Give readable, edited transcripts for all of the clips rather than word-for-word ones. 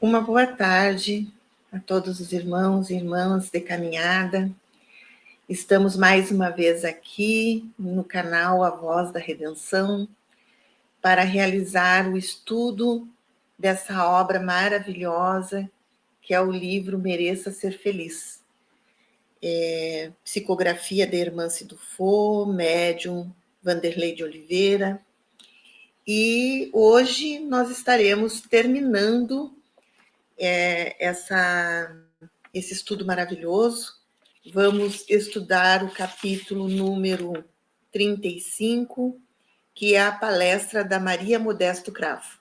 Uma boa tarde a todos os irmãos e irmãs de caminhada. Estamos mais uma vez aqui no canal A Voz da Redenção para realizar o estudo dessa obra maravilhosa que é o livro Mereça Ser Feliz. Psicografia da irmã Cidufo, médium Vanderlei de Oliveira. E hoje nós estaremos terminando esse estudo maravilhoso. Vamos estudar o capítulo número 35, que é a palestra da Maria Modesto Cravo.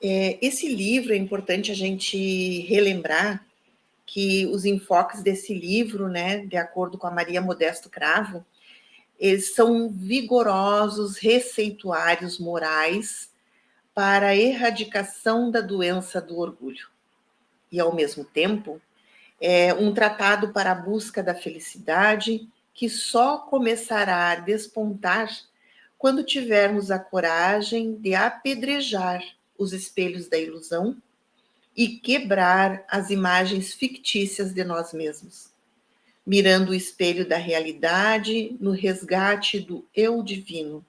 Esse livro, é importante a gente relembrar que os enfoques desse livro, né, de acordo com a Maria Modesto Cravo, eles são vigorosos receituários morais para a erradicação da doença do orgulho. E, ao mesmo tempo, é um tratado para a busca da felicidade que só começará a despontar quando tivermos a coragem de apedrejar os espelhos da ilusão e quebrar as imagens fictícias de nós mesmos, mirando o espelho da realidade no resgate do eu divino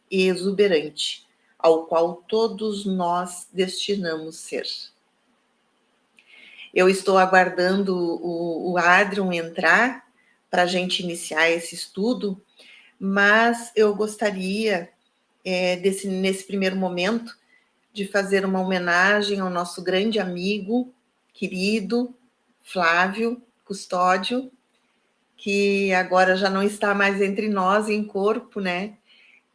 e exuberante, ao qual todos nós destinamos ser. Eu estou aguardando o Adrian entrar para a gente iniciar esse estudo, mas eu gostaria, nesse primeiro momento, de fazer uma homenagem ao nosso grande amigo, querido, Flávio Custódio, que agora já não está mais entre nós em corpo, né?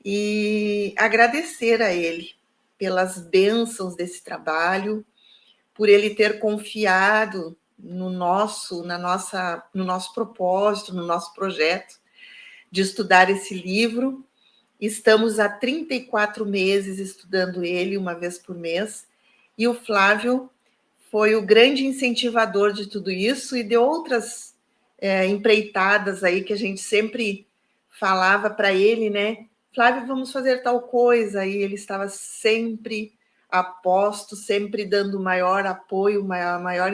E agradecer a ele pelas bênçãos desse trabalho, por ele ter confiado no nosso propósito, no nosso projeto de estudar esse livro. Estamos há 34 meses estudando ele, uma vez por mês, e o Flávio foi o grande incentivador de tudo isso e de outras empreitadas aí que a gente sempre falava para ele, né? Flávio, vamos fazer tal coisa, e ele estava sempre aposto, sempre dando maior apoio, maior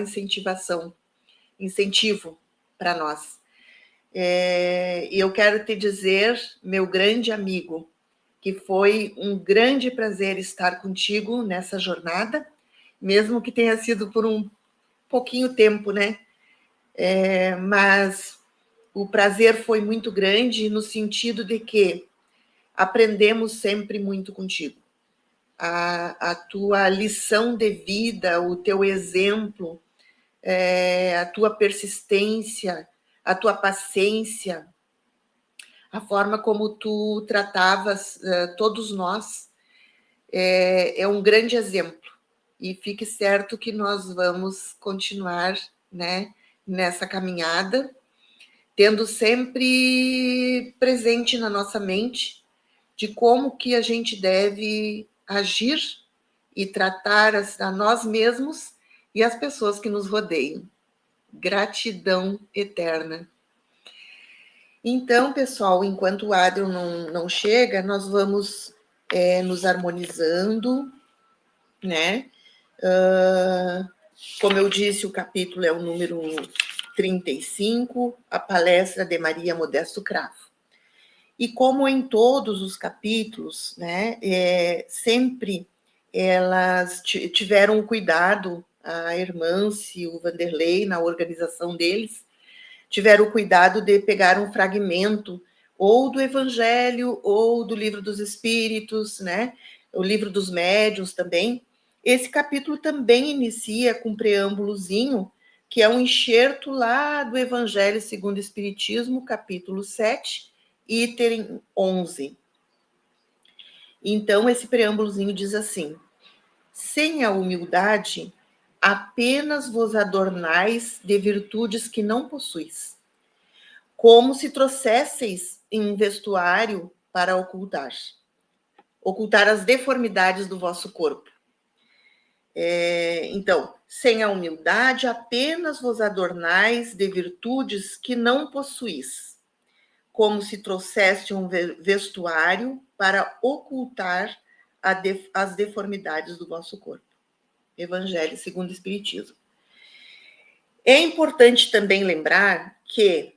incentivo para nós. E eu quero te dizer, meu grande amigo, que foi um grande prazer estar contigo nessa jornada, mesmo que tenha sido por um pouquinho tempo, né? Mas o prazer foi muito grande no sentido de que aprendemos sempre muito contigo. A tua lição de vida, o teu exemplo, a tua persistência, a tua paciência, a forma como tu tratavas todos nós, é um grande exemplo. E fique certo que nós vamos continuar, né, nessa caminhada, tendo sempre presente na nossa mente de como que a gente deve agir e tratar a nós mesmos e as pessoas que nos rodeiam. Gratidão eterna. Então, pessoal, enquanto o Adrian não chega, nós vamos nos harmonizando, né? Como eu disse, o capítulo é o número 35, a palestra de Maria Modesto Cravo. E como em todos os capítulos, né, sempre elas tiveram o cuidado, a Irmãce, o Vanderlei, na organização deles, tiveram o cuidado de pegar um fragmento ou do Evangelho ou do Livro dos Espíritos, né, o Livro dos Médiuns também. Esse capítulo também inicia com um preâmbulozinho, que é um enxerto lá do Evangelho segundo o Espiritismo, capítulo 7, item 11. Então, esse preâmbulozinho diz assim: sem a humildade, apenas vos adornais de virtudes que não possuis, como se trouxesseis em vestuário para ocultar as deformidades do vosso corpo. Então, sem a humildade, apenas vos adornais de virtudes que não possuis, como se trouxesse um vestuário para ocultar as deformidades do vosso corpo. Evangelho segundo o Espiritismo. É importante também lembrar que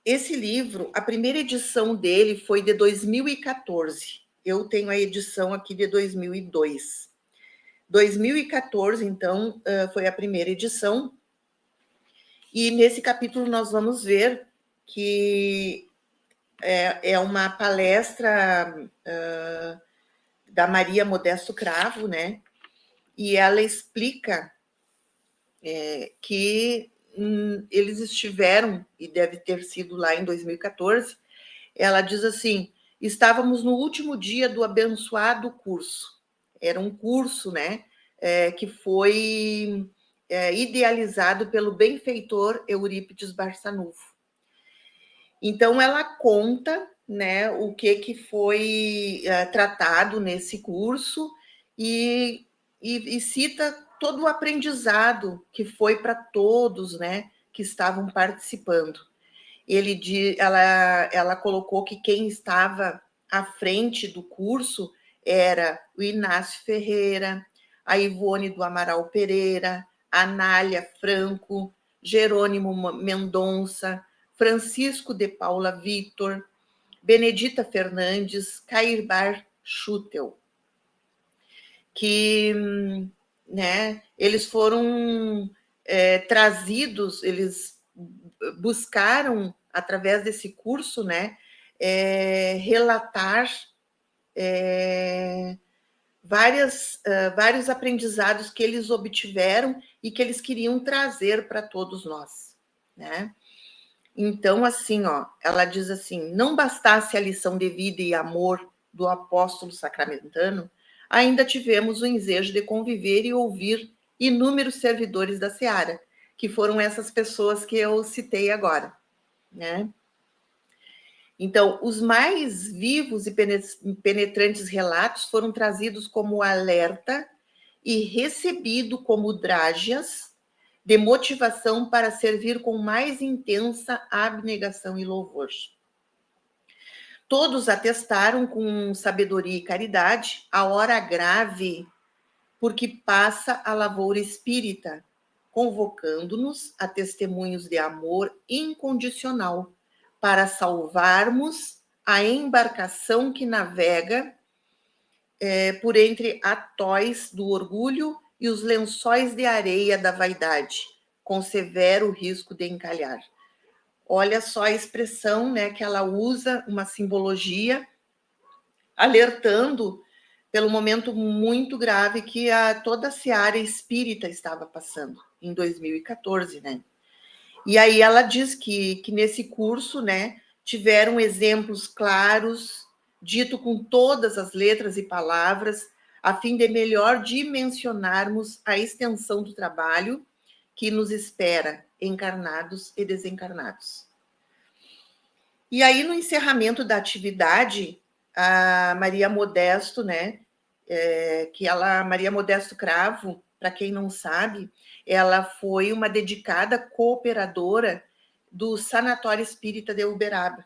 esse livro, a primeira edição dele foi de 2014. Eu tenho a edição aqui de 2002. 2014, então, foi a primeira edição. E nesse capítulo nós vamos ver que é uma palestra da Maria Modesto Cravo, né? E ela explica que eles estiveram, e deve ter sido lá em 2014, ela diz assim, estávamos no último dia do abençoado curso. Era um curso, né, que foi idealizado pelo benfeitor Eurípides Barçanufo. Então, ela conta, né, o que foi tratado nesse curso e cita todo o aprendizado que foi para todos, né, que estavam participando. Ela colocou que quem estava à frente do curso era o Inácio Ferreira, a Ivone do Amaral Pereira, a Nália Franco, Jerônimo Mendonça, Francisco de Paula Vitor, Benedita Fernandes, Cairbar Schutel, que, né, eles foram trazidos, eles buscaram, através desse curso, né, relatar vários aprendizados que eles obtiveram e que eles queriam trazer para todos nós, né? Então, assim, ó, ela diz assim, não bastasse a lição de vida e amor do apóstolo sacramentano, ainda tivemos o ensejo de conviver e ouvir inúmeros servidores da seara, que foram essas pessoas que eu citei agora, né? Então, os mais vivos e penetrantes relatos foram trazidos como alerta e recebido como drágeas de motivação para servir com mais intensa abnegação e louvor. Todos atestaram com sabedoria e caridade a hora grave porque passa a lavoura espírita, convocando-nos a testemunhos de amor incondicional para salvarmos a embarcação que navega por entre atóis do orgulho e os lençóis de areia da vaidade, com severo risco de encalhar. Olha só a expressão, né, que ela usa, uma simbologia, alertando pelo momento muito grave que toda a seara espírita estava passando em 2014, né? E aí ela diz que nesse curso, né, tiveram exemplos claros, dito com todas as letras e palavras, a fim de melhor dimensionarmos a extensão do trabalho que nos espera, encarnados e desencarnados. E aí, no encerramento da atividade, a Maria Modesto, né, Maria Modesto Cravo, para quem não sabe, ela foi uma dedicada cooperadora do Sanatório Espírita de Uberaba.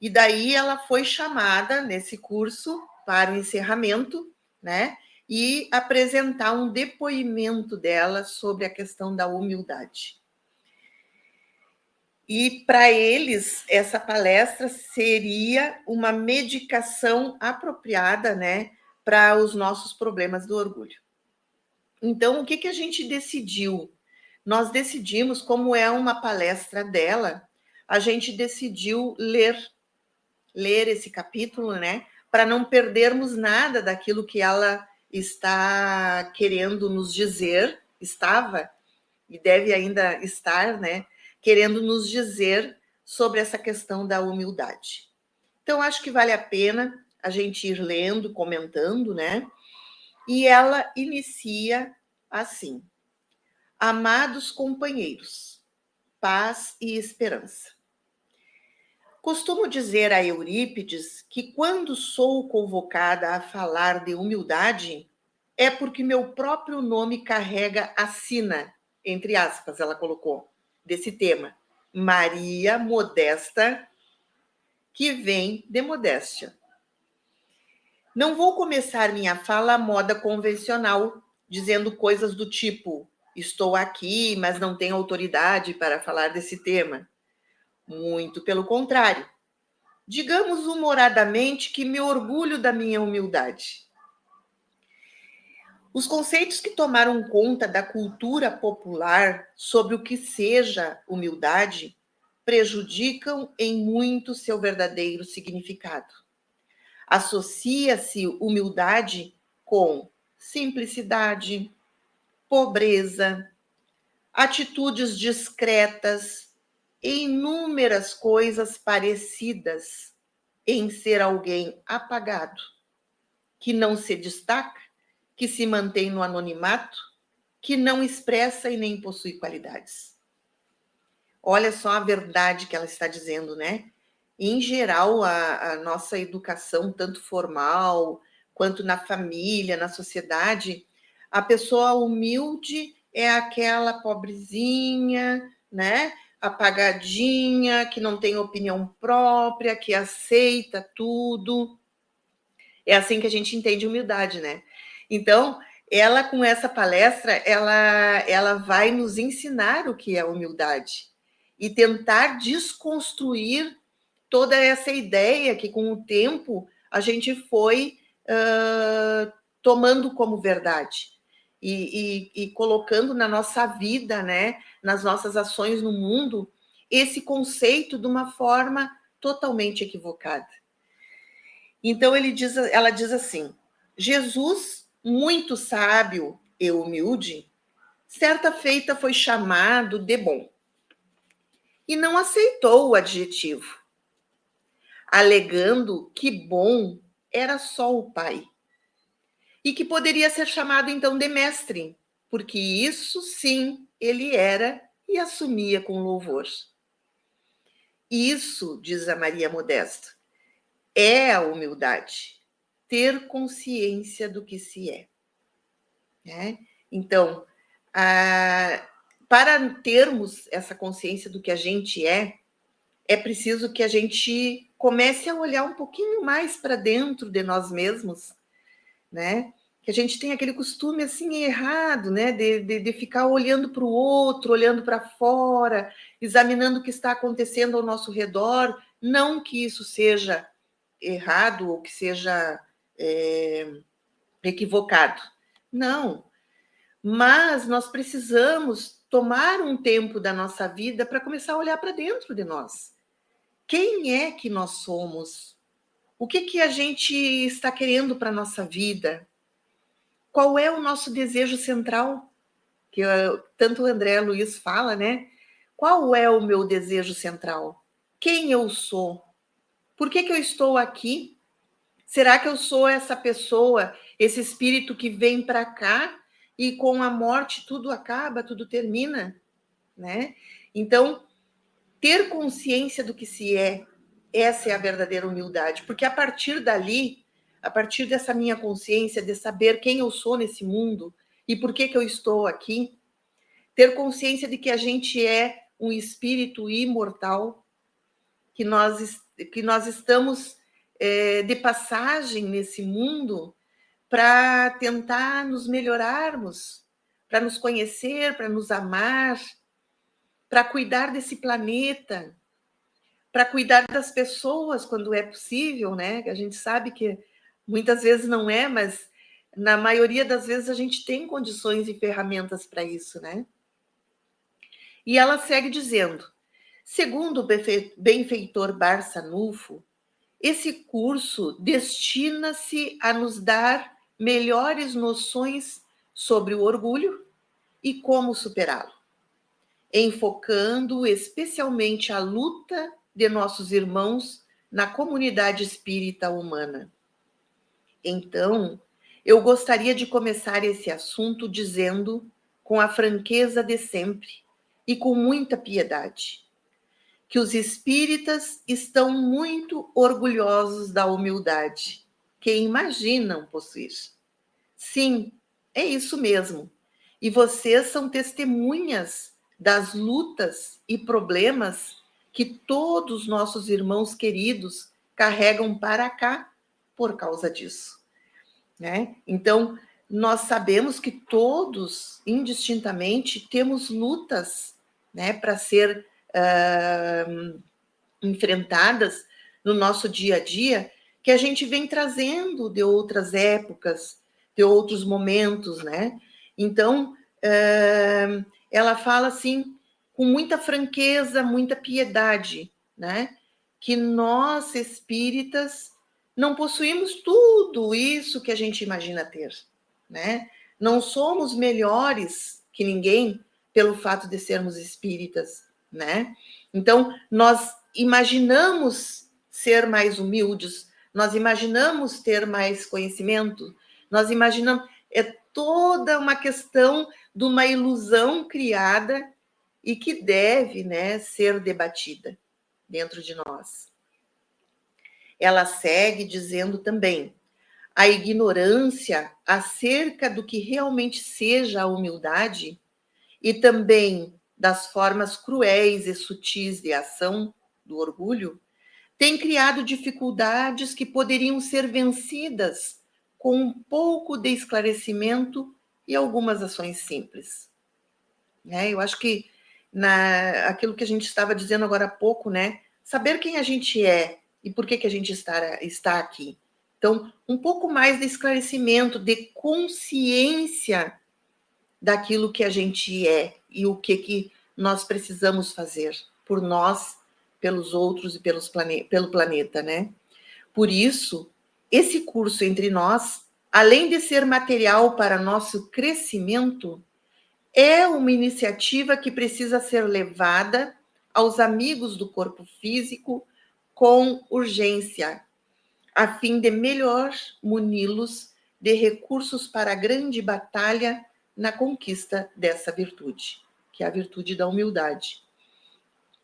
E daí ela foi chamada nesse curso para o encerramento, né, e apresentar um depoimento dela sobre a questão da humildade. E para eles, essa palestra seria uma medicação apropriada, né, para os nossos problemas do orgulho. Então, o que a gente decidiu? Nós decidimos, como é uma palestra dela, a gente decidiu ler esse capítulo, né, para não perdermos nada daquilo que ela está querendo nos dizer, estava e deve ainda estar, né, querendo nos dizer sobre essa questão da humildade. Então, acho que vale a pena a gente ir lendo, comentando, né? E ela inicia assim: amados companheiros, paz e esperança. Costumo dizer a Eurípides que quando sou convocada a falar de humildade, é porque meu próprio nome carrega a sina, entre aspas, ela colocou, desse tema. Maria Modesta, que vem de modéstia. Não vou começar minha fala à moda convencional, dizendo coisas do tipo: estou aqui, mas não tenho autoridade para falar desse tema. Muito pelo contrário. Digamos humoradamente que me orgulho da minha humildade. Os conceitos que tomaram conta da cultura popular sobre o que seja humildade prejudicam em muito seu verdadeiro significado. Associa-se humildade com simplicidade, pobreza, atitudes discretas e inúmeras coisas parecidas em ser alguém apagado, que não se destaca, que se mantém no anonimato, que não expressa e nem possui qualidades. Olha só a verdade que ela está dizendo, né? Em geral, a nossa educação, tanto formal quanto na família, na sociedade, a pessoa humilde é aquela pobrezinha, né? Apagadinha, que não tem opinião própria, que aceita tudo. É assim que a gente entende humildade, né? Então, ela com essa palestra, ela vai nos ensinar o que é humildade e tentar desconstruir toda essa ideia que com o tempo a gente foi tomando como verdade e colocando na nossa vida, né, nas nossas ações no mundo, esse conceito de uma forma totalmente equivocada. Então ela diz assim: Jesus, muito sábio e humilde, certa feita foi chamado de bom e não aceitou o adjetivo, alegando que bom era só o Pai e que poderia ser chamado então de mestre, porque isso sim ele era e assumia com louvor. Isso, diz a Maria Modesta, é a humildade, ter consciência do que se é. Né? Então, para termos essa consciência do que a gente é preciso que a gente comece a olhar um pouquinho mais para dentro de nós mesmos, né? Que a gente tem aquele costume assim errado, né? De ficar olhando para o outro, olhando para fora, examinando o que está acontecendo ao nosso redor. Não que isso seja errado ou que seja equivocado. Não. Mas nós precisamos tomar um tempo da nossa vida para começar a olhar para dentro de nós. Quem é que nós somos? O que a gente está querendo para a nossa vida? Qual é o nosso desejo central? Que tanto o André Luiz fala, né? Qual é o meu desejo central? Quem eu sou? Por que eu estou aqui? Será que eu sou essa pessoa, esse espírito que vem para cá e com a morte tudo acaba, tudo termina, né? Então, ter consciência do que se é, essa é a verdadeira humildade, porque a partir dali, a partir dessa minha consciência de saber quem eu sou nesse mundo e por que eu estou aqui, ter consciência de que a gente é um espírito imortal, que nós estamos de passagem nesse mundo para tentar nos melhorarmos, para nos conhecer, para nos amar, para cuidar desse planeta, para cuidar das pessoas quando é possível, né? A gente sabe que muitas vezes não é, mas na maioria das vezes a gente tem condições e ferramentas para isso, né? E ela segue dizendo: segundo o benfeitor Barçanufo, esse curso destina-se a nos dar melhores noções sobre o orgulho e como superá-lo, enfocando especialmente a luta de nossos irmãos na comunidade espírita humana. Então, eu gostaria de começar esse assunto dizendo, com a franqueza de sempre e com muita piedade, que os espíritas estão muito orgulhosos da humildade que imaginam possuir. Sim, é isso mesmo. E vocês são testemunhas das lutas e problemas que todos nossos irmãos queridos carregam para cá por causa disso. né? Então, nós sabemos que todos, indistintamente, temos lutas, né, para ser enfrentadas no nosso dia a dia, que a gente vem trazendo de outras épocas, de outros momentos, né? Então, ela fala assim, com muita franqueza, muita piedade, né? Que nós, espíritas, não possuímos tudo isso que a gente imagina ter, né? Não somos melhores que ninguém pelo fato de sermos espíritas, né? Então, nós imaginamos ser mais humildes, nós imaginamos ter mais conhecimento, nós imaginamos. É toda uma questão de uma ilusão criada e que deve, né, ser debatida dentro de nós. Ela segue dizendo também: a ignorância acerca do que realmente seja a humildade e também das formas cruéis e sutis de ação do orgulho tem criado dificuldades que poderiam ser vencidas com um pouco de esclarecimento e algumas ações simples. Né? Eu acho que aquilo que a gente estava dizendo agora há pouco, né? Saber quem a gente é e por que a gente está aqui. Então, um pouco mais de esclarecimento, de consciência daquilo que a gente é e o que nós precisamos fazer por nós, pelos outros e pelo planeta, né? Por isso, esse curso entre nós, além de ser material para nosso crescimento, é uma iniciativa que precisa ser levada aos amigos do corpo físico com urgência, a fim de melhor muni-los de recursos para a grande batalha na conquista dessa virtude, que é a virtude da humildade.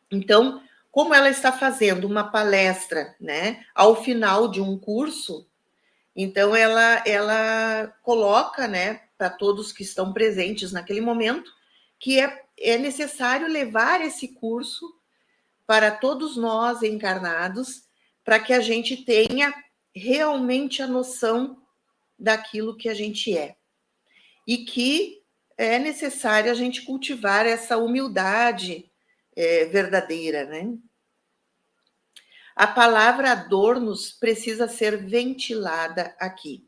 Então, como ela está fazendo uma palestra, né, ao final de um curso, então ela coloca, né, para todos que estão presentes naquele momento, que é necessário levar esse curso para todos nós encarnados, para que a gente tenha realmente a noção daquilo que a gente é. E que é necessário a gente cultivar essa humildade verdadeira, né? A palavra adornos precisa ser ventilada aqui.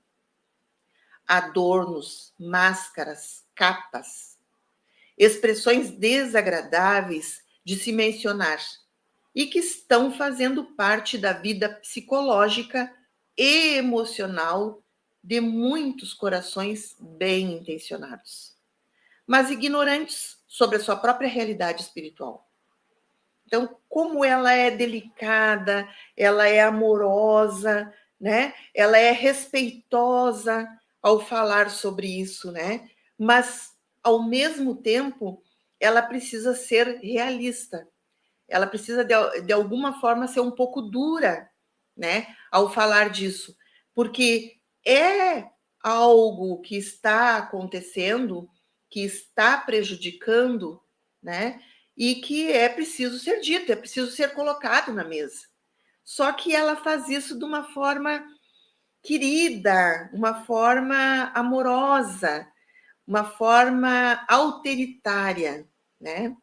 Adornos, máscaras, capas, expressões desagradáveis de se mencionar e que estão fazendo parte da vida psicológica e emocional de muitos corações bem intencionados, mas ignorantes sobre a sua própria realidade espiritual. Então, como ela é delicada, ela é amorosa, né? Ela é respeitosa ao falar sobre isso, né? Mas, ao mesmo tempo, ela precisa ser realista. Ela precisa, de alguma forma, ser um pouco dura, né? Ao falar disso. Porque é algo que está acontecendo, que está prejudicando, né? E que é preciso ser dito, é preciso ser colocado na mesa. Só que ela faz isso de uma forma querida, uma forma amorosa, uma forma autoritária, né?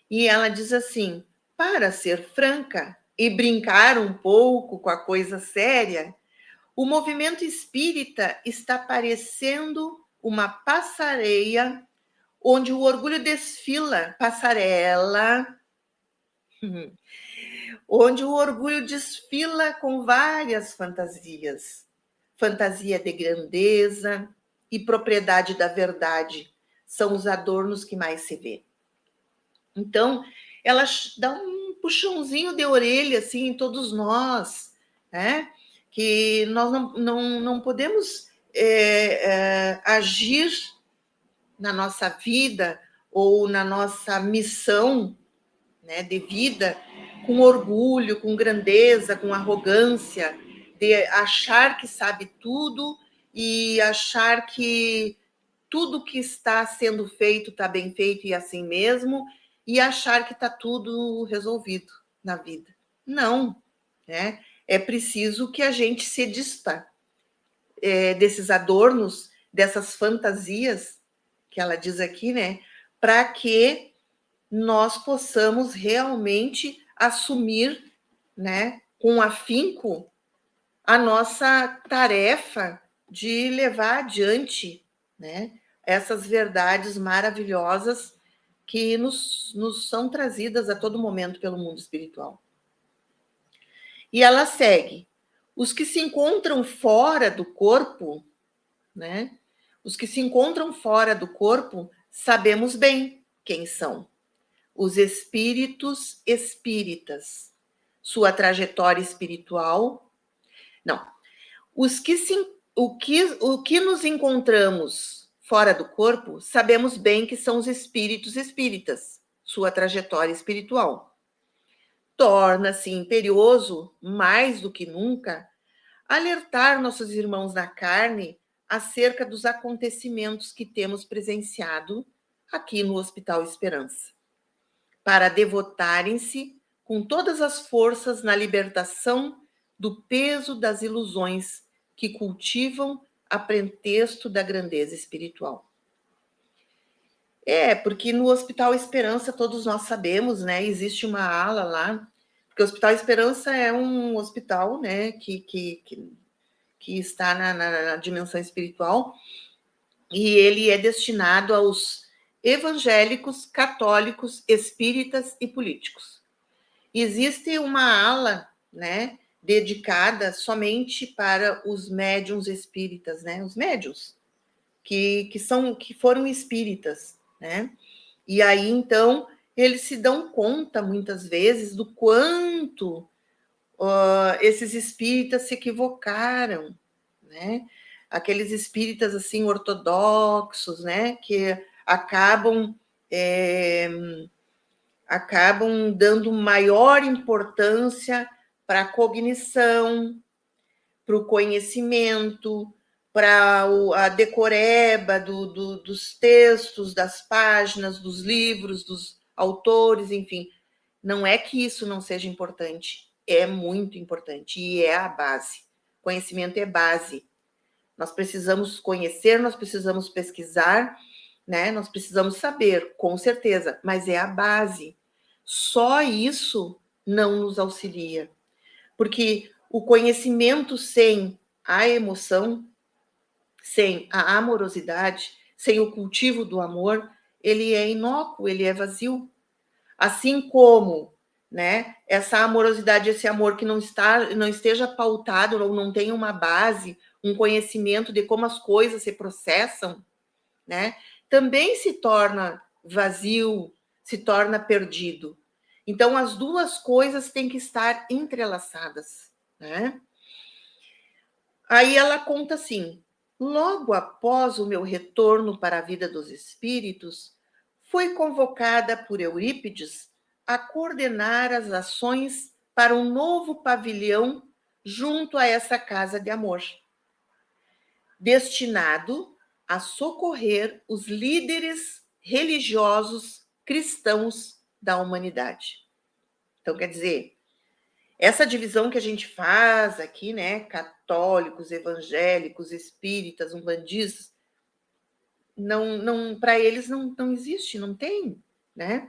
E ela diz assim: para ser franca e brincar um pouco com a coisa séria, o movimento espírita está parecendo uma passareia onde o orgulho desfila, passarela, onde o orgulho desfila com várias fantasias. Fantasia de grandeza e propriedade da verdade são os adornos que mais se vê. Então, ela dá um puxãozinho de orelha assim em todos nós, né? Que nós não podemos agir na nossa vida ou na nossa missão, né, de vida com orgulho, com grandeza, com arrogância, de achar que sabe tudo e achar que tudo que está sendo feito está bem feito e assim mesmo, e achar que está tudo resolvido na vida. Não, né? É preciso que a gente se dispa, desses adornos, dessas fantasias, que ela diz aqui, né? Para que nós possamos realmente assumir, né, com afinco, a nossa tarefa de levar adiante, né, essas verdades maravilhosas que nos são trazidas a todo momento pelo mundo espiritual. E ela segue: os que se encontram fora do corpo, né? Os que se encontram fora do corpo, sabemos bem quem são. Os espíritos espíritas. Sua trajetória espiritual. Não. O que nos encontramos fora do corpo, sabemos bem que são os espíritos espíritas. Sua trajetória espiritual. Torna-se imperioso, mais do que nunca, alertar nossos irmãos da carne acerca dos acontecimentos que temos presenciado aqui no Hospital Esperança, para devotarem-se com todas as forças na libertação do peso das ilusões que cultivam a pretexto da grandeza espiritual. Porque no Hospital Esperança, todos nós sabemos, né, existe uma ala lá, porque o Hospital Esperança é um hospital, né, que está na dimensão espiritual, e ele é destinado aos evangélicos, católicos, espíritas e políticos. Existe uma ala, né, dedicada somente para os médiuns espíritas, né, os médiuns que foram espíritas, né? E aí então eles se dão conta muitas vezes do quanto esses espíritas se equivocaram, né? Aqueles espíritas assim ortodoxos, né? Que acabam dando maior importância para a cognição, para o conhecimento, para a decoreba dos textos, das páginas, dos livros, dos autores, enfim. Não é que isso não seja importante, é muito importante e é a base. Conhecimento é base. Nós precisamos conhecer, nós precisamos pesquisar, né? Nós precisamos saber, com certeza, mas é a base. Só isso não nos auxilia, porque o conhecimento sem a emoção, sem a amorosidade, sem o cultivo do amor, ele é inócuo, ele é vazio. Assim como, né, essa amorosidade, esse amor que não esteja pautado ou não tem uma base, um conhecimento de como as coisas se processam, né, também se torna vazio, se torna perdido. Então, as duas coisas têm que estar entrelaçadas, né? Aí ela conta assim: logo após o meu retorno para a vida dos espíritos, fui convocada por Eurípides a coordenar as ações para um novo pavilhão junto a essa casa de amor, destinado a socorrer os líderes religiosos cristãos da humanidade. Então, quer dizer, essa divisão que a gente faz aqui, né, católicos, evangélicos, espíritas, umbandistas, não para eles não existe, não tem, né?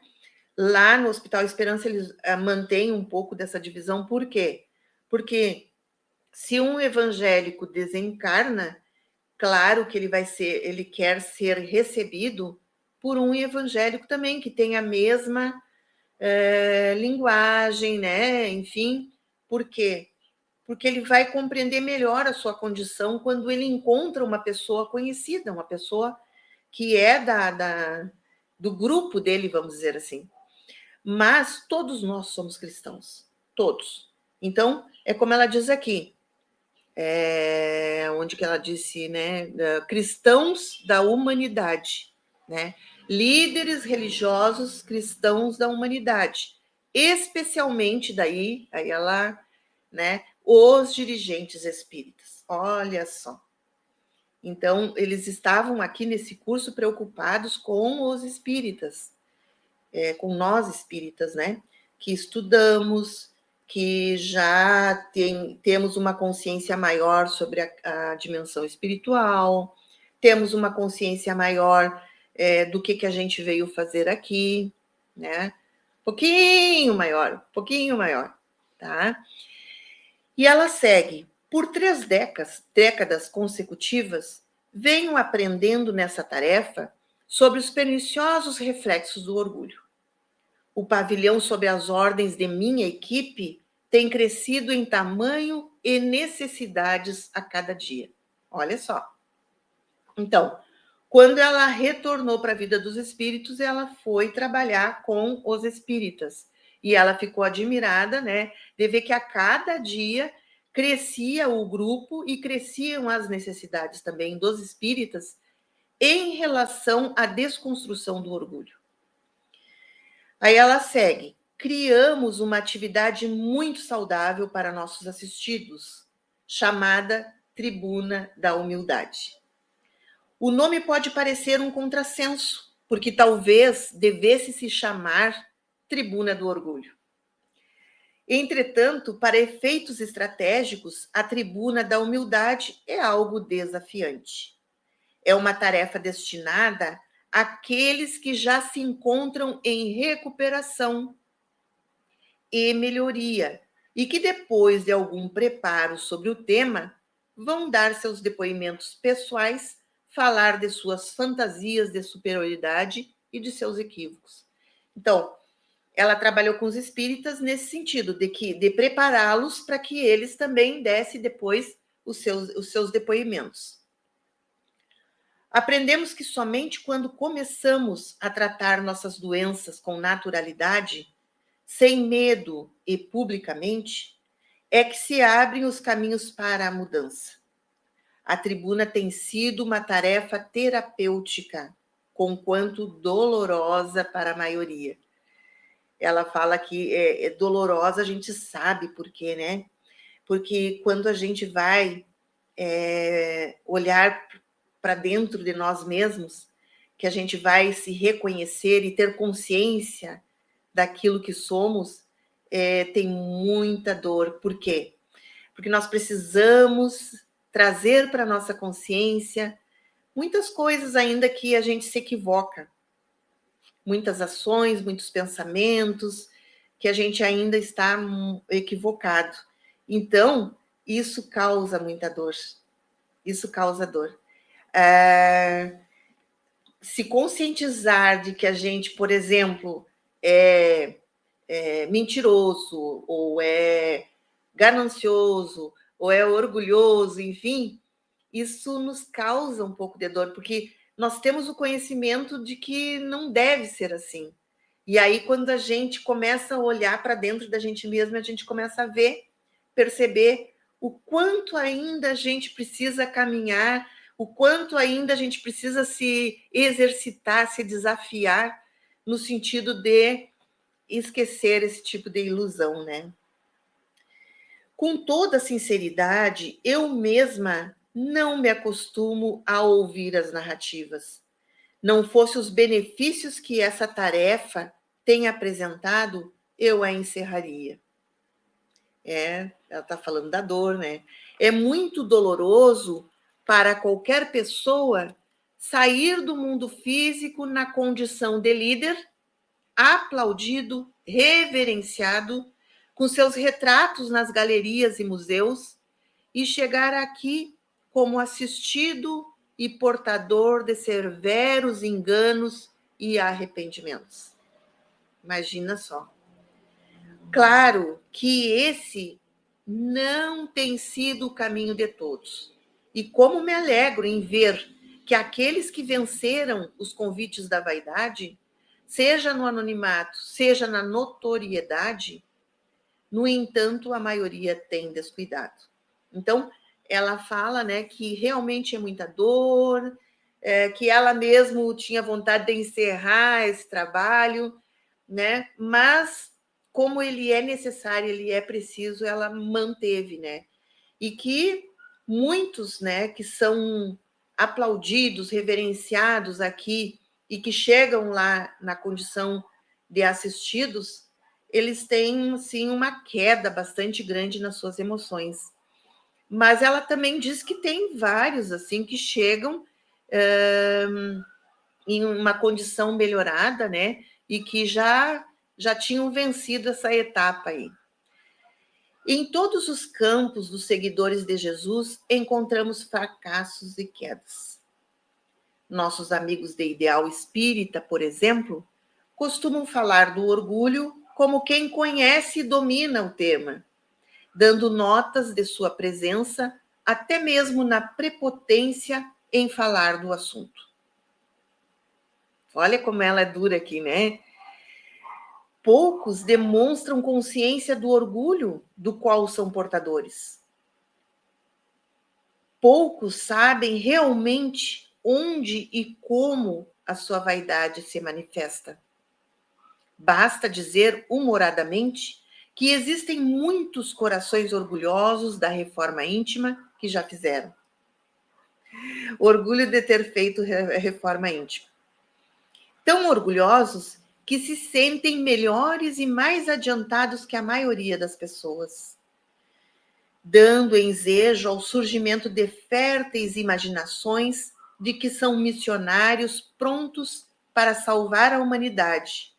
Lá no Hospital Esperança eles mantêm um pouco dessa divisão, por quê? Porque se um evangélico desencarna, claro que ele quer ser recebido por um evangélico também que tem a mesma linguagem, né? Enfim, por quê? Porque ele vai compreender melhor a sua condição quando ele encontra uma pessoa conhecida, uma pessoa que é do grupo dele, vamos dizer assim. Mas todos nós somos cristãos, todos. Então, é como ela diz aqui, onde que ela disse, né? Cristãos da humanidade, né? Líderes religiosos cristãos da humanidade, especialmente daí, aí ela, né? Os dirigentes espíritas. Olha só. Então, eles estavam aqui nesse curso preocupados com os espíritas, com nós espíritas, né? Que estudamos, que já temos uma consciência maior sobre a dimensão espiritual, temos uma consciência maior do que a gente veio fazer aqui, né? Pouquinho maior, tá? E ela segue. Por 3 décadas consecutivas, venho aprendendo nessa tarefa sobre os perniciosos reflexos do orgulho. O pavilhão sob as ordens de minha equipe tem crescido em tamanho e necessidades a cada dia. Olha só. Então, quando ela retornou para a vida dos espíritos, ela foi trabalhar com os espíritas. E ela ficou admirada, né, de ver que a cada dia crescia o grupo e cresciam as necessidades também dos espíritas em relação à desconstrução do orgulho. Aí ela segue. Criamos uma atividade muito saudável para nossos assistidos, chamada Tribuna da Humildade. O nome pode parecer um contrassenso, porque talvez devesse se chamar Tribuna do Orgulho. Entretanto, para efeitos estratégicos, a Tribuna da Humildade é algo desafiante. É uma tarefa destinada àqueles que já se encontram em recuperação e melhoria, e que depois de algum preparo sobre o tema, vão dar seus depoimentos pessoais, falar de suas fantasias de superioridade e de seus equívocos. Então, ela trabalhou com os espíritas nesse sentido, de prepará-los para que eles também dessem depois os seus depoimentos. Aprendemos que somente quando começamos a tratar nossas doenças com naturalidade, sem medo e publicamente, é que se abrem os caminhos para a mudança. A tribuna tem sido uma tarefa terapêutica, conquanto dolorosa para a maioria. Ela fala que é dolorosa, a gente sabe por quê, né? Porque quando a gente vai olhar para dentro de nós mesmos, que a gente vai se reconhecer e ter consciência daquilo que somos, tem muita dor. Por quê? Porque nós precisamos trazer para a nossa consciência muitas coisas ainda que a gente se equivoca, muitas ações, muitos pensamentos que a gente ainda está equivocado. Então, isso causa muita dor. Isso causa dor. Se conscientizar de que a gente, por exemplo, é mentiroso, ou é ganancioso, ou é orgulhoso, enfim, isso nos causa um pouco de dor, porque nós temos o conhecimento de que não deve ser assim. E aí, quando a gente começa a olhar para dentro da gente mesma, a gente começa a ver, perceber o quanto ainda a gente precisa caminhar, o quanto ainda a gente precisa se exercitar, se desafiar, no sentido de esquecer esse tipo de ilusão, né? Com toda sinceridade, eu mesma não me acostumo a ouvir as narrativas. Não fosse os benefícios que essa tarefa tem apresentado, eu a encerraria. Ela está falando da dor, né? É muito doloroso para qualquer pessoa sair do mundo físico na condição de líder, aplaudido, reverenciado, com seus retratos nas galerias e museus, e chegar aqui como assistido e portador de severos enganos e arrependimentos. Imagina só. Claro que esse não tem sido o caminho de todos. E como me alegro em ver que aqueles que venceram os convites da vaidade, seja no anonimato, seja na notoriedade, no entanto, a maioria tem descuidado. Então, ela fala, né, que realmente é muita dor, que ela mesmo tinha vontade de encerrar esse trabalho, né? Mas como ele é necessário, ele é preciso, ela manteve, né? E que muitos, né, que são aplaudidos, reverenciados aqui e que chegam lá na condição de assistidos, eles têm, assim, uma queda bastante grande nas suas emoções. Mas ela também diz que tem vários, assim, que chegam em uma condição melhorada, né? E que já tinham vencido essa etapa aí. Em todos os campos dos seguidores de Jesus, encontramos fracassos e quedas. Nossos amigos de ideal espírita, por exemplo, costumam falar do orgulho como quem conhece e domina o tema, dando notas de sua presença até mesmo na prepotência em falar do assunto. Olha como ela é dura aqui, né? Poucos demonstram consciência do orgulho do qual são portadores. Poucos sabem realmente onde e como a sua vaidade se manifesta. Basta dizer humoradamente que existem muitos corações orgulhosos da reforma íntima que já fizeram. Orgulho de ter feito a reforma íntima. Tão orgulhosos que se sentem melhores e mais adiantados que a maioria das pessoas, dando ensejo ao surgimento de férteis imaginações de que são missionários prontos para salvar a humanidade,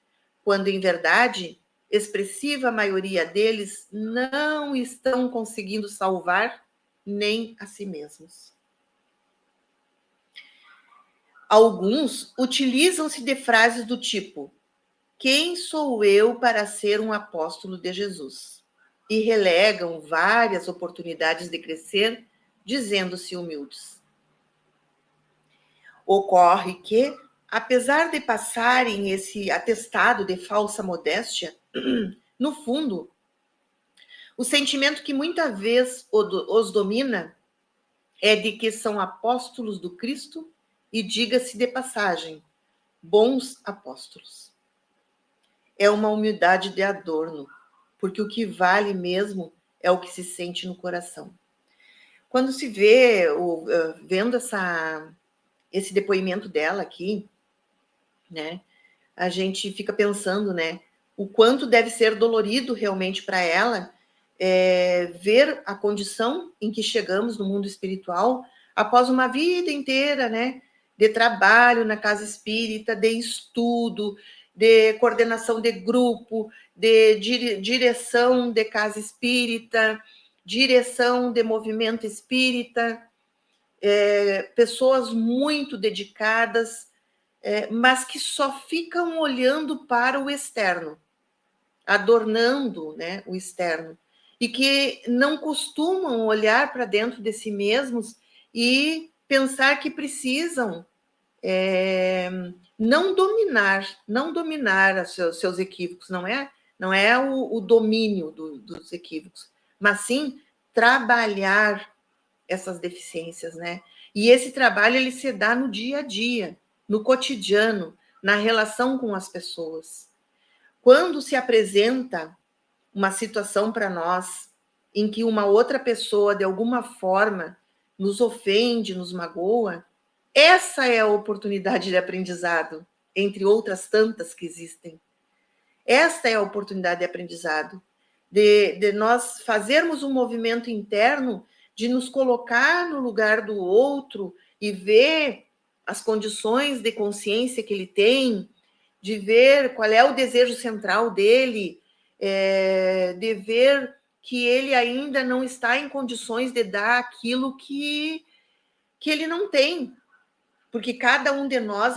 quando, em verdade, expressiva maioria deles não estão conseguindo salvar nem a si mesmos. Alguns utilizam-se de frases do tipo: quem sou eu para ser um apóstolo de Jesus? E relegam várias oportunidades de crescer, dizendo-se humildes. Ocorre que, apesar de passarem esse atestado de falsa modéstia, no fundo, o sentimento que muitas vezes os domina é de que são apóstolos do Cristo e, diga-se de passagem, bons apóstolos. É uma humildade de adorno, porque o que vale mesmo é o que se sente no coração. Quando se vê, vendo esse depoimento dela aqui, né, a gente fica pensando, né, o quanto deve ser dolorido realmente para ela ver a condição em que chegamos no mundo espiritual após uma vida inteira, né, de trabalho na casa espírita, de estudo, de coordenação de grupo, de direção de casa espírita, direção de movimento espírita, pessoas muito dedicadas, mas que só ficam olhando para o externo, adornando, né, o externo, e que não costumam olhar para dentro de si mesmos e pensar que precisam não dominar os seus equívocos, não é o domínio dos equívocos, mas sim trabalhar essas deficiências, né? E esse trabalho ele se dá no dia a dia, no cotidiano, na relação com as pessoas. Quando se apresenta uma situação para nós em que uma outra pessoa, de alguma forma, nos ofende, nos magoa, essa é a oportunidade de aprendizado, entre outras tantas que existem. Esta é a oportunidade de aprendizado, de nós fazermos um movimento interno, de nos colocar no lugar do outro e ver as condições de consciência que ele tem, de ver qual é o desejo central dele, de ver que ele ainda não está em condições de dar aquilo que ele não tem. Porque cada um de nós,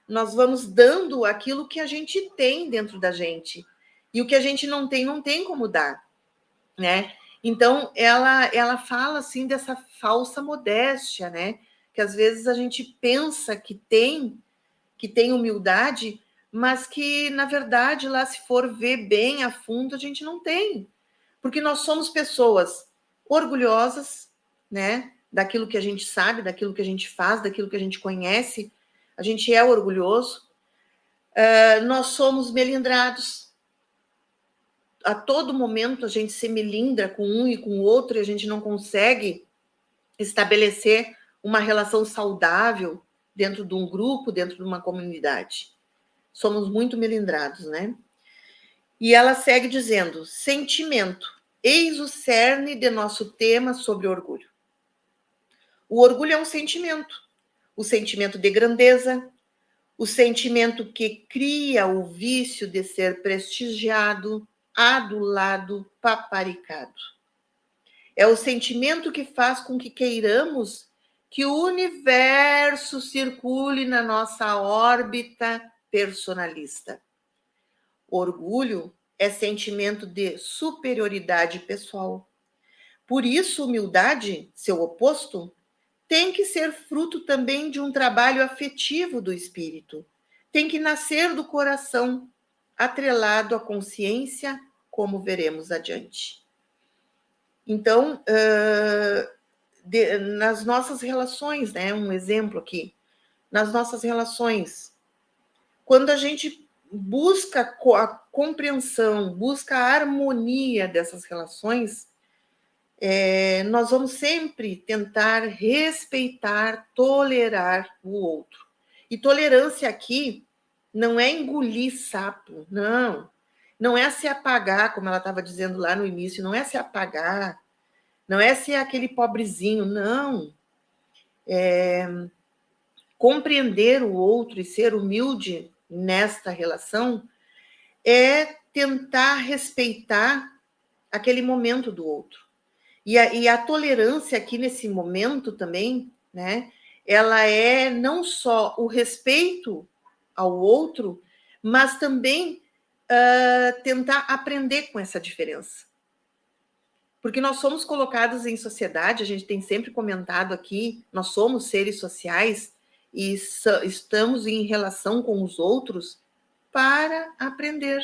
nós vamos dando aquilo que a gente tem dentro da gente. E o que a gente não tem como dar, né? Então, ela fala, assim, dessa falsa modéstia, né? Que às vezes a gente pensa que tem humildade, mas que, na verdade, lá se for ver bem a fundo, a gente não tem. Porque nós somos pessoas orgulhosas, né? Daquilo que a gente sabe, daquilo que a gente faz, daquilo que a gente conhece. A gente é orgulhoso. Nós somos melindrados. A todo momento a gente se melindra com um e com o outro e a gente não consegue estabelecer uma relação saudável dentro de um grupo, dentro de uma comunidade. Somos muito melindrados, né? E ela segue dizendo: sentimento, eis o cerne de nosso tema sobre orgulho. O orgulho é um sentimento, o sentimento de grandeza, o sentimento que cria o vício de ser prestigiado, adulado, paparicado. É o sentimento que faz com que queiramos que o universo circule na nossa órbita personalista. Orgulho é sentimento de superioridade pessoal. Por isso, humildade, seu oposto, tem que ser fruto também de um trabalho afetivo do espírito. Tem que nascer do coração, atrelado à consciência, como veremos adiante. Então, nas nossas relações, né? Um exemplo aqui, nas nossas relações, quando a gente busca a compreensão, busca a harmonia dessas relações, nós vamos sempre tentar respeitar, tolerar o outro. E tolerância aqui não é engolir sapo, não. Não é se apagar, como ela estava dizendo lá no início, não é se apagar, não é ser aquele pobrezinho, não. Compreender o outro e ser humilde nesta relação é tentar respeitar aquele momento do outro. E a tolerância aqui nesse momento também, né? Ela é não só o respeito ao outro, mas também tentar aprender com essa diferença. Porque nós somos colocados em sociedade, a gente tem sempre comentado aqui, nós somos seres sociais e estamos em relação com os outros para aprender.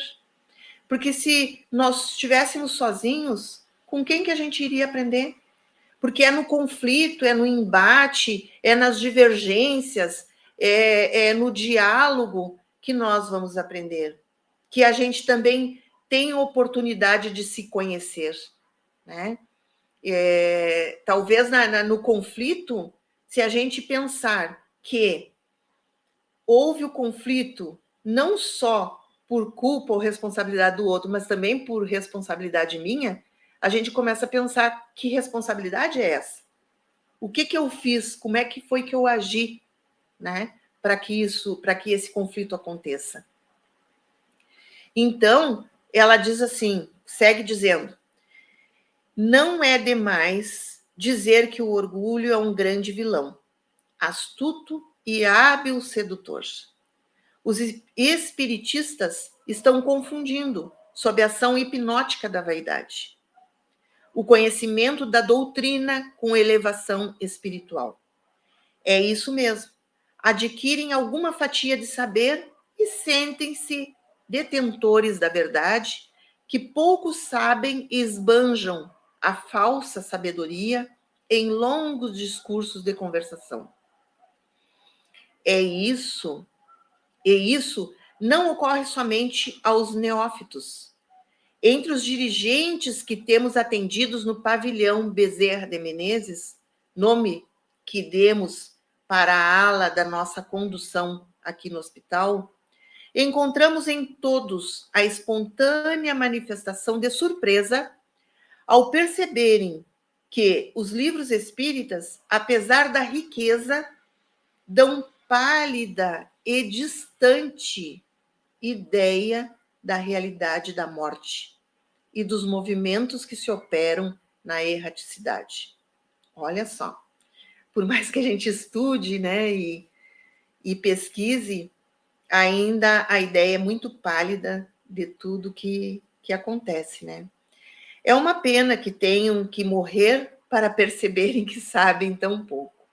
Porque se nós estivéssemos sozinhos, com quem que a gente iria aprender? Porque é no conflito, é no embate, é nas divergências, é no diálogo que nós vamos aprender. Que a gente também tem oportunidade de se conhecer, né? Talvez no conflito, se a gente pensar que houve o conflito não só por culpa ou responsabilidade do outro, mas também por responsabilidade minha, a gente começa a pensar que responsabilidade é essa? O que eu fiz? Como é que foi que eu agi, né? Para que esse conflito aconteça. Então, ela diz assim, segue dizendo: não é demais dizer que o orgulho é um grande vilão, astuto e hábil sedutor. Os espiritistas estão confundindo sob a ação hipnótica da vaidade o conhecimento da doutrina com elevação espiritual. É isso mesmo. Adquirem alguma fatia de saber e sentem-se detentores da verdade, que poucos sabem e esbanjam a falsa sabedoria em longos discursos de conversação. É isso, e isso não ocorre somente aos neófitos. Entre os dirigentes que temos atendidos no pavilhão Bezerra de Menezes, nome que demos para a ala da nossa condução aqui no hospital, encontramos em todos a espontânea manifestação de surpresa ao perceberem que os livros espíritas, apesar da riqueza, dão pálida e distante ideia da realidade da morte e dos movimentos que se operam na erraticidade. Olha só, por mais que a gente estude, né, e pesquise, ainda a ideia é muito pálida de tudo que acontece, né? É uma pena que tenham que morrer para perceberem que sabem tão pouco.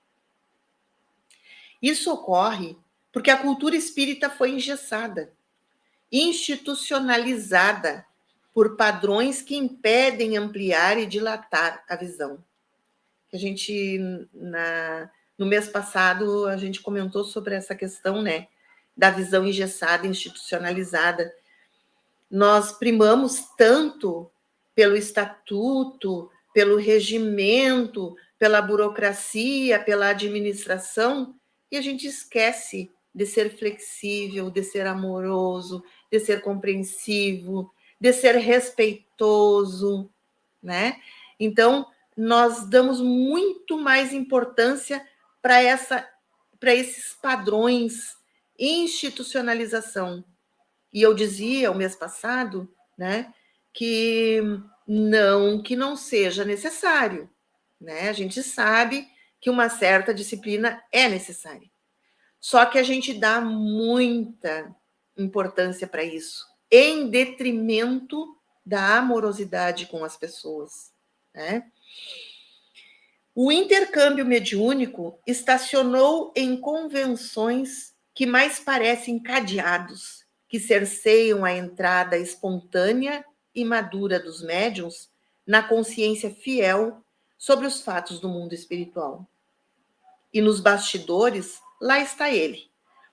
Isso ocorre porque a cultura espírita foi engessada, institucionalizada por padrões que impedem ampliar e dilatar a visão. A gente, no mês passado, a gente comentou sobre essa questão, né, da visão engessada, institucionalizada. Nós primamos tanto pelo estatuto, pelo regimento, pela burocracia, pela administração, e a gente esquece de ser flexível, de ser amoroso, de ser compreensivo, de ser respeitoso, né? Então, nós damos muito mais importância para esses padrões, institucionalização. E eu dizia o mês passado, né, que não seja necessário, né? A gente sabe que uma certa disciplina é necessária. Só que a gente dá muita importância para isso, em detrimento da amorosidade com as pessoas, né? O intercâmbio mediúnico estacionou em convenções que mais parecem cadeados, que cerceiam a entrada espontânea e madura dos médiuns na consciência fiel sobre os fatos do mundo espiritual. E nos bastidores, lá está ele,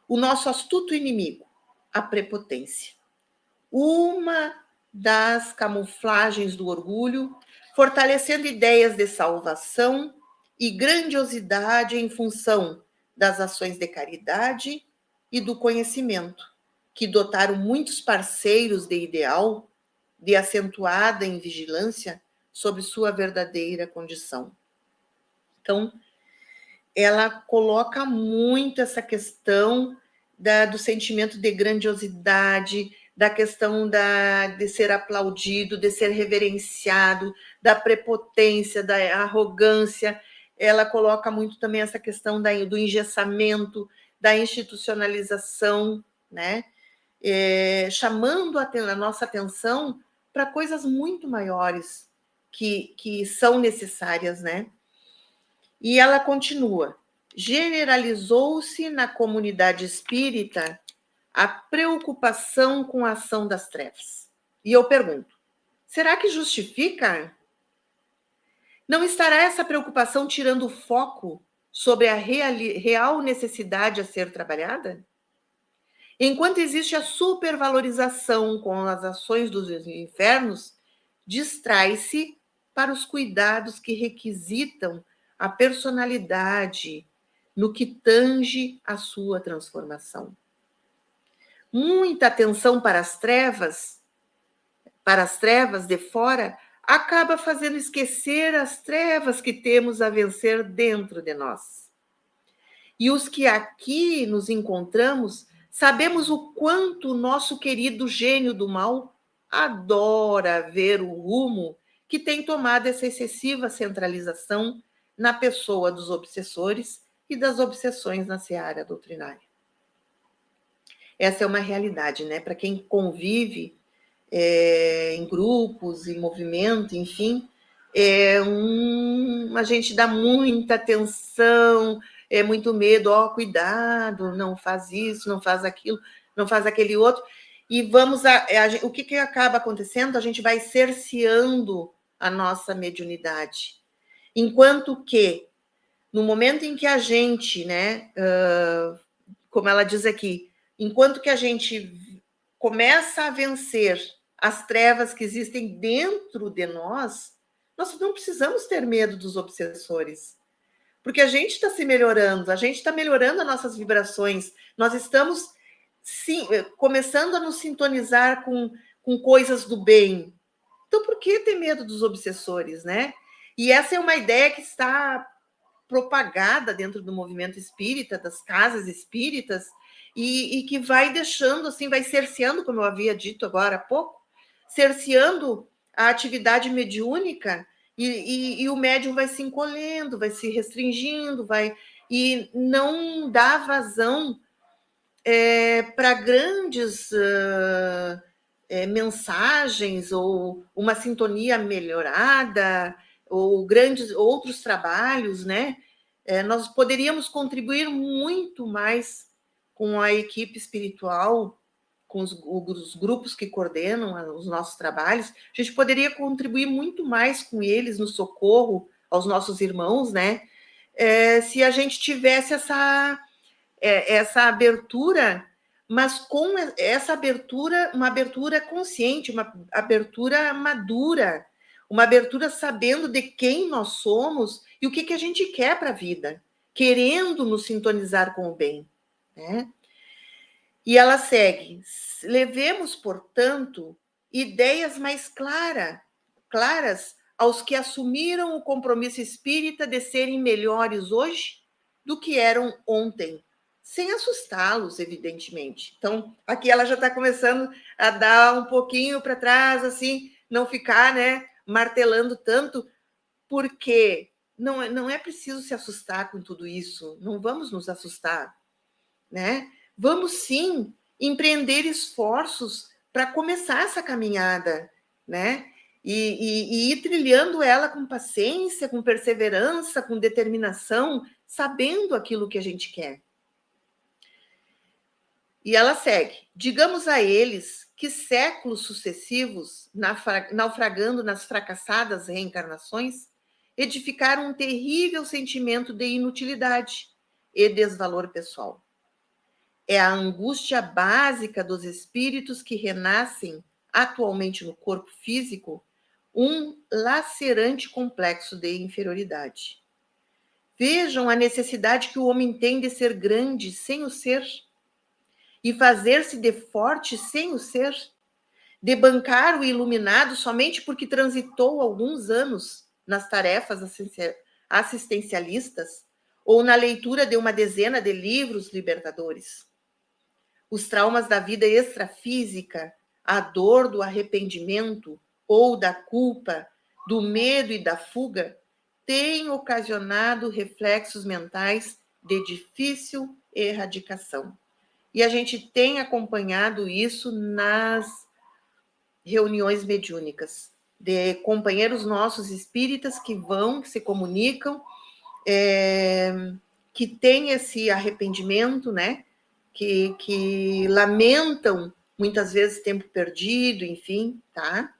o nosso astuto inimigo, a prepotência. Uma das camuflagens do orgulho, fortalecendo ideias de salvação e grandiosidade em função das ações de caridade e do conhecimento, que dotaram muitos parceiros de ideal, de acentuada em vigilância sobre sua verdadeira condição. Então, ela coloca muito essa questão do sentimento de grandiosidade, da questão de ser aplaudido, de ser reverenciado, da prepotência, da arrogância. Ela coloca muito também essa questão do engessamento, da institucionalização, né? Chamando a nossa atenção para coisas muito maiores que são necessárias, né? E ela continua: generalizou-se na comunidade espírita a preocupação com a ação das trevas. E eu pergunto: será que justifica? Não estará essa preocupação tirando o foco sobre a real necessidade a ser trabalhada? Enquanto existe a supervalorização com as ações dos infernos, distrai-se para os cuidados que requisitam a personalidade no que tange a sua transformação. Muita atenção para as trevas de fora, acaba fazendo esquecer as trevas que temos a vencer dentro de nós. E os que aqui nos encontramos, sabemos o quanto o nosso querido gênio do mal adora ver o rumo que tem tomado essa excessiva centralização na pessoa dos obsessores e das obsessões na seara doutrinária. Essa é uma realidade, né? Para quem convive em grupos, em movimento, enfim, a gente dá muita atenção, muito medo, cuidado, não faz isso, não faz aquilo, não faz aquele outro, e o que acaba acontecendo? A gente vai cerceando a nossa mediunidade, enquanto que, no momento em que a gente, né, como ela diz aqui, enquanto que a gente começa a vencer as trevas que existem dentro de nós não precisamos ter medo dos obsessores, porque a gente está se melhorando, a gente está melhorando as nossas vibrações, nós estamos começando a nos sintonizar com coisas do bem. Então, por que ter medo dos obsessores, né? E essa é uma ideia que está propagada dentro do movimento espírita, das casas espíritas, e que vai deixando, assim, vai cerceando, como eu havia dito agora há pouco, cerceando a atividade mediúnica, e o médium vai se encolhendo, vai se restringindo, e não dá vazão para grandes mensagens, ou uma sintonia melhorada, ou grandes outros trabalhos, né? Nós poderíamos contribuir muito mais com a equipe espiritual, com os grupos que coordenam os nossos trabalhos. A gente poderia contribuir muito mais com eles no socorro aos nossos irmãos, né? Se a gente tivesse essa abertura, mas com essa abertura, uma abertura consciente, uma abertura madura, uma abertura sabendo de quem nós somos e o que a gente quer para a vida, querendo nos sintonizar com o bem, né? E ela segue: levemos, portanto, ideias mais claras aos que assumiram o compromisso espírita de serem melhores hoje do que eram ontem, sem assustá-los, evidentemente. Então, aqui ela já está começando a dar um pouquinho para trás, assim, não ficar, né, martelando tanto, porque não é preciso se assustar com tudo isso, não vamos nos assustar, né? Vamos sim empreender esforços para começar essa caminhada, né? E ir trilhando ela com paciência, com perseverança, com determinação, sabendo aquilo que a gente quer. E ela segue: digamos a eles que séculos sucessivos, naufragando nas fracassadas reencarnações, edificaram um terrível sentimento de inutilidade e desvalor pessoal. É a angústia básica dos espíritos que renascem atualmente no corpo físico, um lacerante complexo de inferioridade. Vejam a necessidade que o homem tem de ser grande sem o ser, e fazer-se de forte sem o ser, de bancar o iluminado somente porque transitou alguns anos nas tarefas assistencialistas ou na leitura de uma dezena de livros libertadores. Os traumas da vida extrafísica, a dor do arrependimento ou da culpa, do medo e da fuga, têm ocasionado reflexos mentais de difícil erradicação. E a gente tem acompanhado isso nas reuniões mediúnicas, de companheiros nossos espíritas que vão, que se comunicam, que têm esse arrependimento, né? Que lamentam muitas vezes tempo perdido, enfim, tá?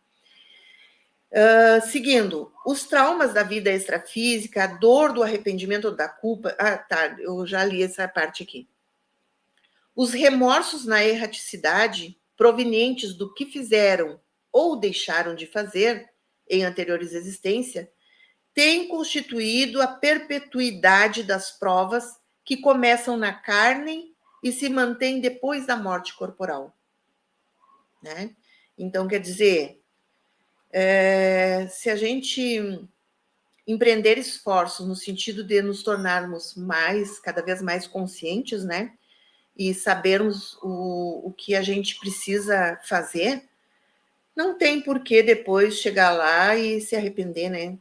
Seguindo, os traumas da vida extrafísica, a dor do arrependimento ou da culpa. Ah, tá, eu já li essa parte aqui. Os remorsos na erraticidade, provenientes do que fizeram ou deixaram de fazer em anteriores existências, têm constituído a perpetuidade das provas que começam na carne e se mantêm depois da morte corporal. Né? Então, quer dizer, se a gente empreender esforços no sentido de nos tornarmos cada vez mais conscientes, né? E sabermos o que a gente precisa fazer, não tem por que depois chegar lá e se arrepender, né?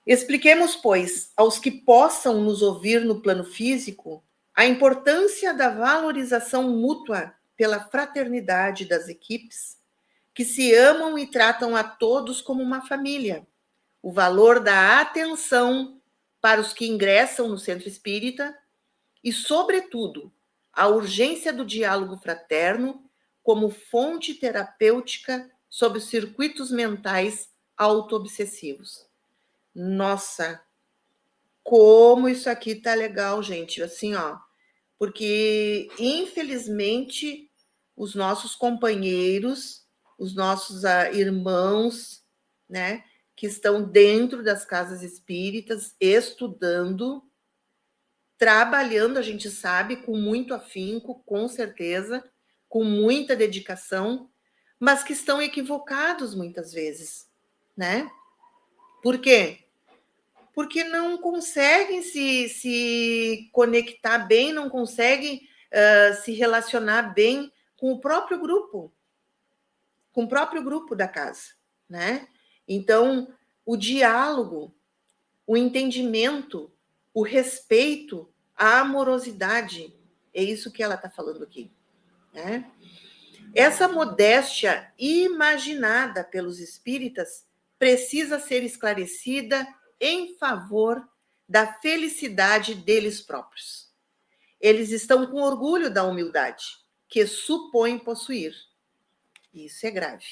Expliquemos, pois, aos que possam nos ouvir no plano físico, a importância da valorização mútua pela fraternidade das equipes, que se amam e tratam a todos como uma família, o valor da atenção para os que ingressam no centro espírita e, sobretudo, a urgência do diálogo fraterno como fonte terapêutica sobre os circuitos mentais autoobsessivos. Nossa, como isso aqui tá legal, gente, assim, ó, porque infelizmente os nossos companheiros, os nossos irmãos, né, que estão dentro das casas espíritas, estudando, trabalhando, a gente sabe, com muito afinco, com certeza, com muita dedicação, mas que estão equivocados muitas vezes, né? Por quê? Porque não conseguem se conectar bem, não conseguem se relacionar bem com o próprio grupo da casa, né? Então, o diálogo, o entendimento, o respeito, a amorosidade, é isso que ela está falando aqui, né? Essa modéstia imaginada pelos espíritas precisa ser esclarecida em favor da felicidade deles próprios. Eles estão com orgulho da humildade, que supõem possuir. Isso é grave.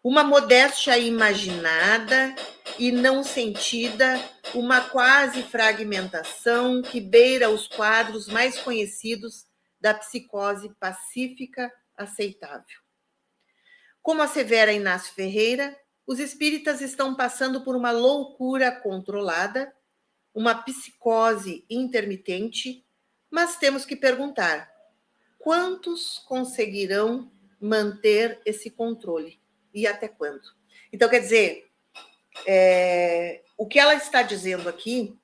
Uma modéstia imaginada e não sentida, uma quase fragmentação que beira os quadros mais conhecidos da psicose pacífica aceitável. Como assevera Inácio Ferreira, os espíritas estão passando por uma loucura controlada, uma psicose intermitente, mas temos que perguntar: quantos conseguirão manter esse controle? E até quando? Então, quer dizer, o que ela está dizendo aqui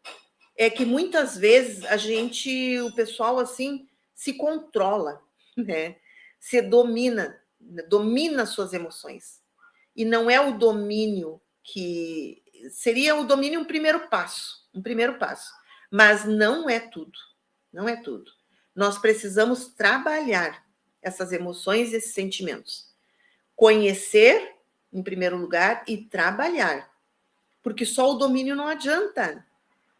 é que muitas vezes o pessoal assim se controla, né? Se domina suas emoções. E não é o domínio que seria o domínio um primeiro passo, mas não é tudo. Não é tudo. Nós precisamos trabalhar essas emoções e esses sentimentos. Conhecer, em primeiro lugar, e trabalhar. Porque só o domínio não adianta,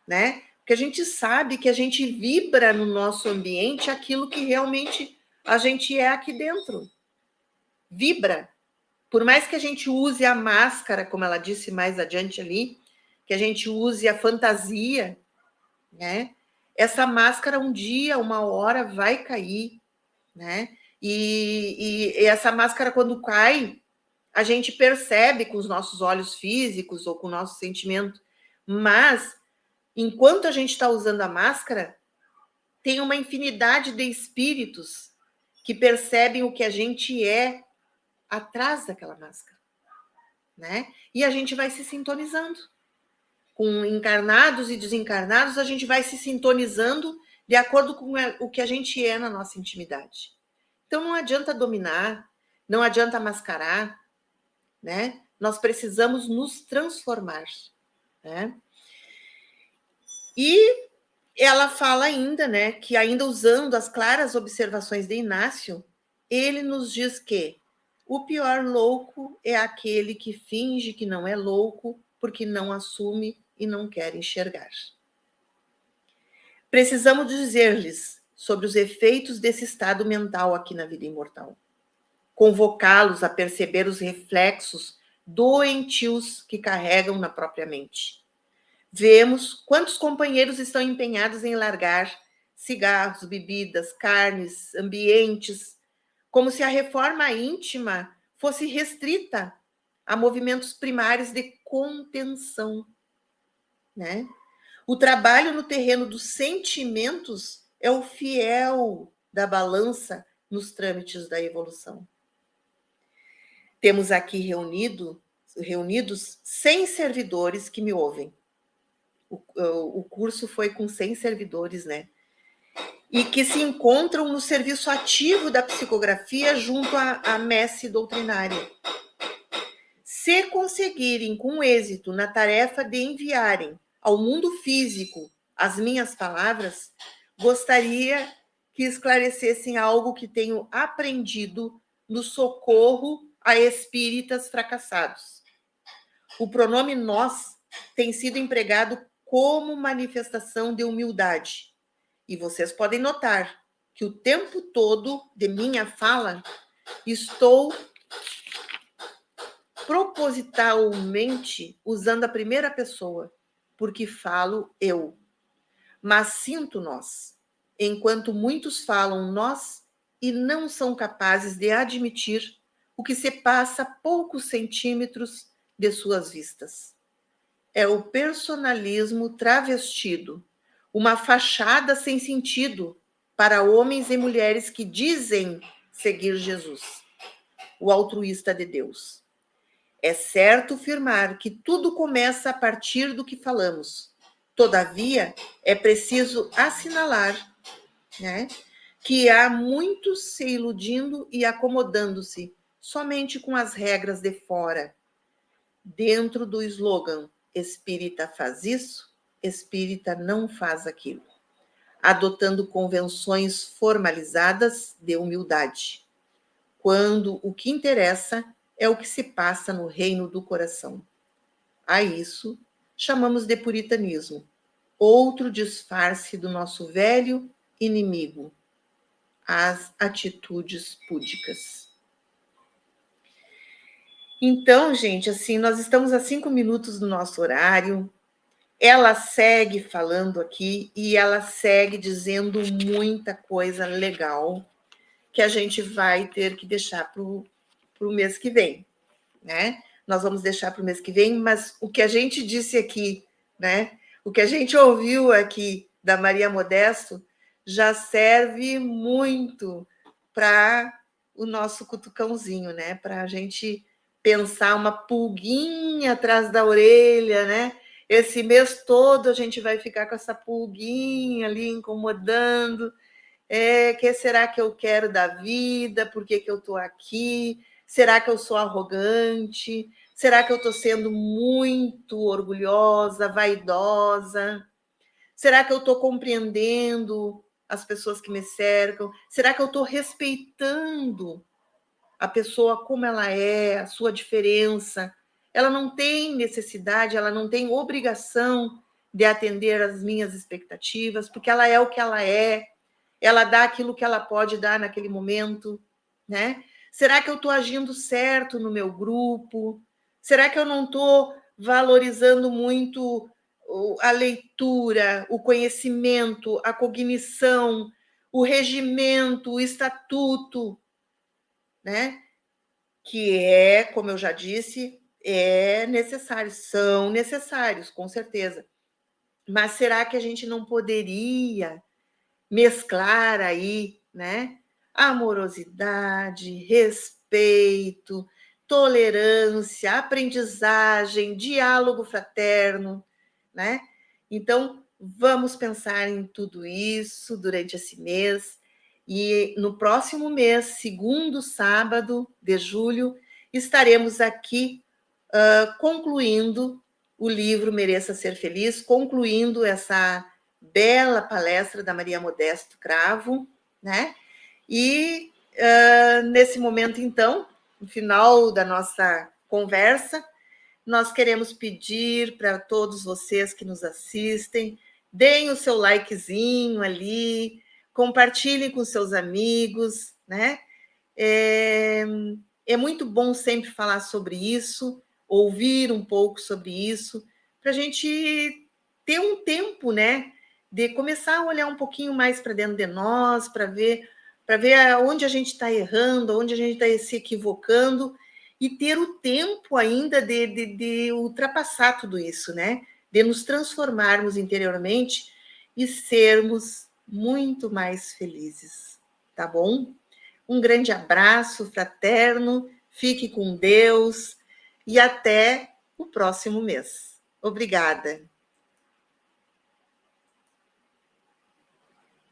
né? Porque a gente sabe que a gente vibra no nosso ambiente aquilo que realmente a gente é aqui dentro. Vibra. Por mais que a gente use a máscara, como ela disse mais adiante ali, que a gente use a fantasia, né? Essa máscara um dia, uma hora vai cair, né? E essa máscara, quando cai, a gente percebe com os nossos olhos físicos ou com o nosso sentimento. Mas, enquanto a gente está usando a máscara, tem uma infinidade de espíritos que percebem o que a gente é atrás daquela máscara, né? E a gente vai se sintonizando. Com encarnados e desencarnados, a gente vai se sintonizando de acordo com o que a gente é na nossa intimidade. Então, não adianta dominar, não adianta mascarar, né? Nós precisamos nos transformar, né? E ela fala ainda, né, que ainda usando as claras observações de Inácio, ele nos diz que o pior louco é aquele que finge que não é louco porque não assume e não quer enxergar. Precisamos dizer-lhes sobre os efeitos desse estado mental aqui na vida imortal. Convocá-los a perceber os reflexos doentios que carregam na própria mente. Vemos quantos companheiros estão empenhados em largar cigarros, bebidas, carnes, ambientes, como se a reforma íntima fosse restrita a movimentos primários de contenção, né? O trabalho no terreno dos sentimentos é o fiel da balança nos trâmites da evolução. Temos aqui reunidos 100 servidores que me ouvem. O curso foi com 100 servidores, né? E que se encontram no serviço ativo da psicografia junto à messe doutrinária. Se conseguirem com êxito na tarefa de enviarem ao mundo físico as minhas palavras, gostaria que esclarecessem algo que tenho aprendido no socorro a espíritas fracassados. O pronome nós tem sido empregado como manifestação de humildade. E vocês podem notar que o tempo todo de minha fala estou propositalmente usando a primeira pessoa, porque falo eu. Mas sinto nós, enquanto muitos falam nós e não são capazes de admitir o que se passa a poucos centímetros de suas vistas. É o personalismo travestido, uma fachada sem sentido para homens e mulheres que dizem seguir Jesus, o altruísta de Deus. É certo afirmar que tudo começa a partir do que falamos. Todavia, é preciso assinalar, né, que há muitos se iludindo e acomodando-se somente com as regras de fora, dentro do slogan espírita faz isso, espírita não faz aquilo, adotando convenções formalizadas de humildade, quando o que interessa é o que se passa no reino do coração. A isso chamamos de puritanismo, outro disfarce do nosso velho inimigo, as atitudes púdicas. Então, gente, assim, nós estamos a 5 minutos do nosso horário. Ela segue falando aqui e ela segue dizendo muita coisa legal que a gente vai ter que deixar para o mês que vem, né? Nós vamos deixar para o mês que vem, mas o que a gente disse aqui, né? O que a gente ouviu aqui da Maria Modesto já serve muito para o nosso cutucãozinho, né? Para a gente pensar uma pulguinha atrás da orelha, né? Esse mês todo a gente vai ficar com essa pulguinha ali incomodando. Que será que eu quero da vida? Por que eu estou aqui? Será que eu sou arrogante? Será que eu estou sendo muito orgulhosa, vaidosa? Será que eu estou compreendendo as pessoas que me cercam? Será que eu estou respeitando a pessoa como ela é, a sua diferença? Ela não tem necessidade, ela não tem obrigação de atender às minhas expectativas, porque ela é o que ela dá aquilo que ela pode dar naquele momento, né? Será que eu estou agindo certo no meu grupo? Será que eu não estou valorizando muito a leitura, o conhecimento, a cognição, o regimento, o estatuto, né? Que como eu já disse, são necessários, com certeza. Mas será que a gente não poderia mesclar aí, né? Amorosidade, respeito, tolerância, aprendizagem, diálogo fraterno, né? Então, vamos pensar em tudo isso durante esse mês. E no próximo mês, segundo sábado de julho, estaremos aqui concluindo o livro Mereça Ser Feliz, concluindo essa bela palestra da Maria Modesto Cravo, né? E nesse momento, então, no final da nossa conversa, nós queremos pedir para todos vocês que nos assistem, deem o seu likezinho ali, compartilhem com seus amigos, né? É muito bom sempre falar sobre isso, ouvir um pouco sobre isso, para a gente ter um tempo, né, de começar a olhar um pouquinho mais para dentro de nós, para ver onde a gente está errando, onde a gente está se equivocando, e ter o tempo ainda de ultrapassar tudo isso, né? De nos transformarmos interiormente e sermos muito mais felizes, tá bom? Um grande abraço fraterno, fique com Deus e até o próximo mês. Obrigada.